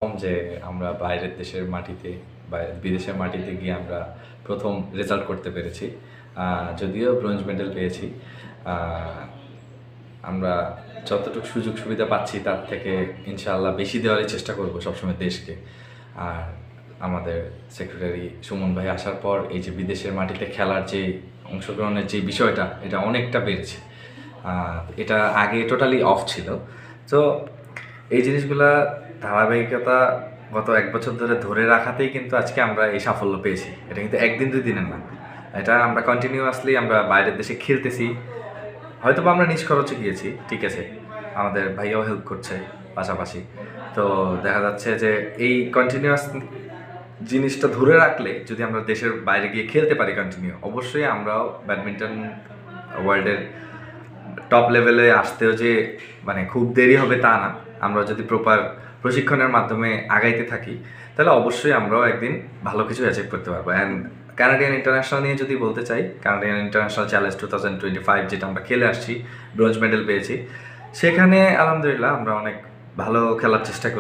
যে আমরা বাইরের দেশের মাটিতে বা বিদেশের মাটিতে গিয়ে আমরা প্রথম রেজাল্ট করতে পেরেছি। যদিও ব্রোঞ্জ মেডেল পেয়েছি। আমরা যতটুকু সুযোগ সুবিধা পাচ্ছি তার থেকে ইনশাআল্লাহ বেশি দেওয়ারই চেষ্টা করব সবসময় দেশকে। আর আমাদের সেক্রেটারি সুমন ভাই আসার পর এই যে বিদেশের মাটিতে খেলার যে অংশগ্রহণের যে বিষয়টা এটা অনেকটা বেড়েছে। এটা আগে টোটালি অফ ছিল। তো এই জিনিসগুলা ধারাবাহিকতা গত ১ বছর ধরে রাখাতেই কিন্তু আজকে আমরা এই সাফল্য পেয়েছি। এটা কিন্তু ১ দিন ২ দিনের না। এটা আমরা কন্টিনিউয়াসলি আমরা বাইরের দেশে খেলতেছি। হয়তোবা আমরা নিজ খরচে গিয়েছি, ঠিক আছে। আমাদের ভাইয়াও হেল্প করছে পাশাপাশি। তো দেখা যাচ্ছে যে এই কন্টিনিউয়াস জিনিসটা ধরে রাখলে যদি আমরা দেশের বাইরে গিয়ে খেলতে পারি কন্টিনিউ, অবশ্যই আমরাও ব্যাডমিন্টন ওয়ার্ল্ডের টপ লেভেলে আসতেও যে মানে খুব দেরি হবে তা না। আমরা যদি প্রপার প্রশিক্ষণের মাধ্যমে আগাইতে থাকি তাহলে অবশ্যই আমরাও একদিন ভালো কিছু অ্যাচিভ করতে পারবো। অ্যান্ড কানাডিয়ান ইন্টারন্যাশনাল নিয়ে যদি বলতে চাই, কানাডিয়ান ইন্টারন্যাশনাল চ্যালেঞ্জ 2025 যেটা আমরা খেলে আসছি, ব্রোঞ্জ মেডেল পেয়েছি। সেখানে আলহামদুলিল্লাহ আমরা অনেক ভালো খেলার চেষ্টা করি।